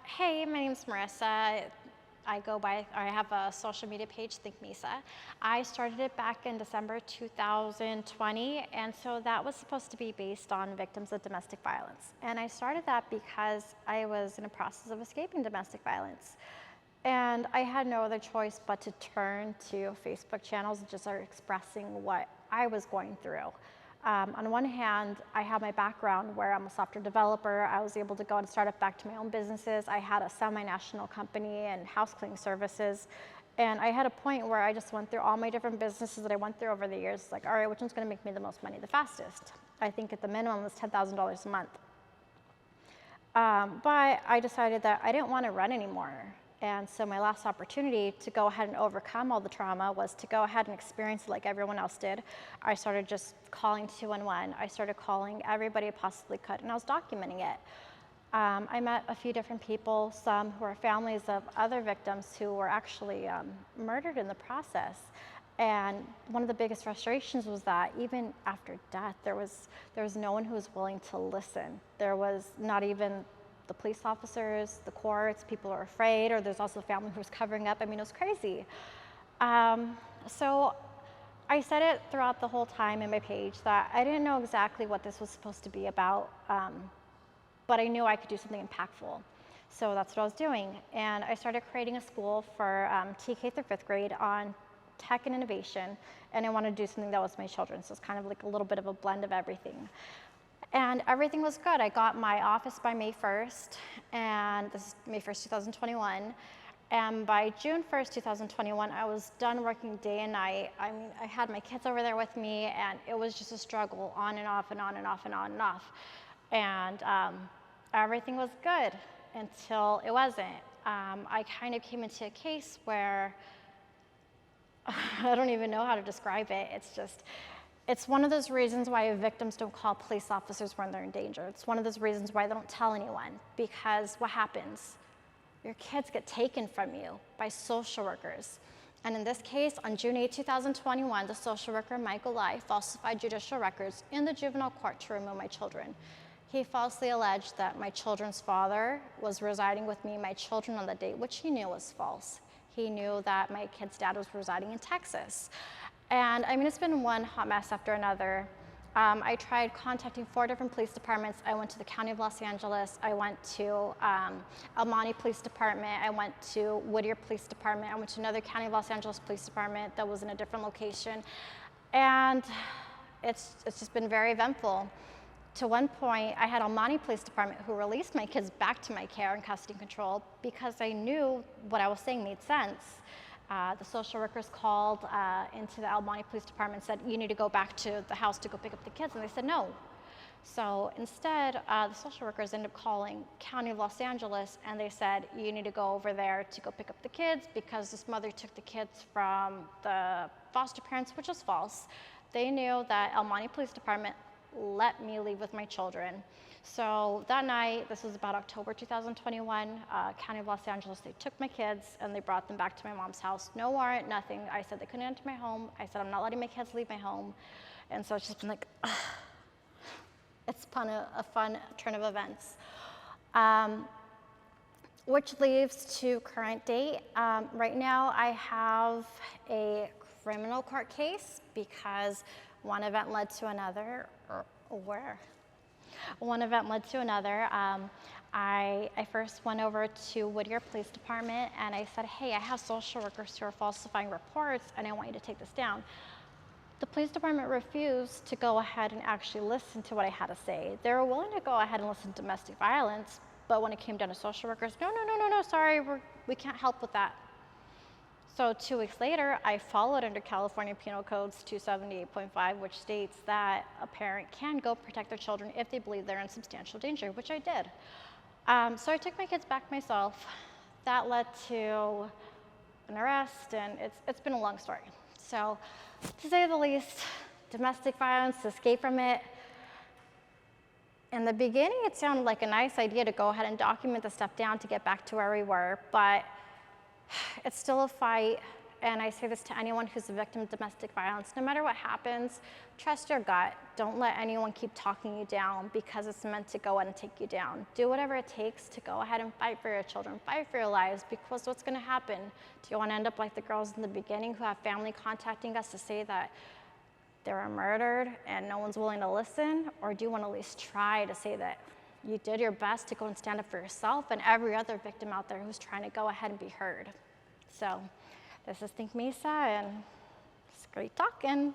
Hey, my name's Marissa. I have a social media page, Think Misa. I started it back in December 2020, and so that was supposed to be based on victims of domestic violence. And I started that because I was in a process of escaping domestic violence. And I had no other choice but to turn to Facebook channels and just start expressing what I was going through. On one hand, I have my background where I'm a software developer. I was able to go and start up back to my own businesses. I had a semi-national company and house cleaning services. And I had a point where I just went through all my different businesses that I went through over the years. Like, all right, which one's gonna make me the most money the fastest? I think at the minimum was $10,000 a month. But I decided that I didn't want to run anymore. And so my last opportunity to go ahead and overcome all the trauma was to go ahead and experience it like everyone else did. I started just calling 211. I started calling everybody I possibly could, and I was documenting it. I met a few different people, some who are families of other victims who were actually murdered in the process. And one of the biggest frustrations was that even after death, there was no one who was willing to listen. There was not even the police officers, the courts, people are afraid, or there's also a family who was covering up. I mean, it was crazy. So I said it throughout the whole time in my page that I didn't know exactly what this was supposed to be about, but I knew I could do something impactful. So that's what I was doing. And I started creating a school for TK through 5th grade on tech and innovation, and I wanted to do something that was my children. So it's kind of like a little bit of a blend of everything. And everything was good. I got my office by May 1st, and this is May 1st, 2021. And by June 1st, 2021, I was done working day and night. I mean, I had my kids over there with me, and it was just a struggle on and off and on and off and on and off. And everything was good until it wasn't. I kind of came into a case where I don't even know how to describe it. It's one of those reasons why victims don't call police officers when they're in danger. It's one of those reasons why they don't tell anyone, because what happens? Your kids get taken from you by social workers. And in this case, on June 8, 2021, the social worker, Michael Lai, falsified judicial records in the juvenile court to remove my children. He falsely alleged that my children's father was residing with me and my children on the date, which he knew was false. He knew that my kid's dad was residing in Texas. And I mean, it's been one hot mess after another. I tried contacting 4 different police departments. I went to the County of Los Angeles. I went to El Monte Police Department. I went to Whittier Police Department. I went to another County of Los Angeles Police Department that was in a different location. And it's just been very eventful. To one point, I had El Monte Police Department who released my kids back to my care and custody and control because I knew what I was saying made sense. The social workers called into the El Monte Police Department and said, you need to go back to the house to go pick up the kids, and they said no. So instead, the social workers ended up calling County of Los Angeles, and they said, you need to go over there to go pick up the kids because this mother took the kids from the foster parents, which was false. They knew that El Monte Police Department let me leave with my children. So that night, this was about October 2021, County of Los Angeles, they took my kids and they brought them back to my mom's house. No warrant, nothing. I said they couldn't enter my home. I said I'm not letting my kids leave my home. And so it's just been like, it's been a fun turn of events. Which leads to current date. Right now I have a criminal court case because one event led to another, One event led to another. I first went over to Whittier Police Department and I said, hey, I have social workers who are falsifying reports and I want you to take this down. The police department refused to go ahead and actually listen to what I had to say. They were willing to go ahead and listen to domestic violence, but when it came down to social workers, no, sorry, we can't help with that. So 2 weeks later, I followed under California Penal Codes 278.5, which states that a parent can go protect their children if they believe they're in substantial danger, which I did. So I took my kids back myself. That led to an arrest, and it's been a long story. So to say the least, domestic violence, escape from it. In the beginning, it sounded like a nice idea to go ahead and document the stuff down to get back to where we were, but it's still a fight. and I say this to anyone who's a victim of domestic violence, no matter what happens, trust your gut. Don't let anyone keep talking you down because it's meant to go ahead and take you down. Do whatever it takes to go ahead and fight for your children, fight for your lives, because what's gonna happen? Do you wanna end up like the girls in the beginning who have family contacting us to say that they were murdered and no one's willing to listen? Or do you wanna at least try to say that you did your best to go and stand up for yourself and every other victim out there who's trying to go ahead and be heard? So this is Think Mesa, and it's great talking.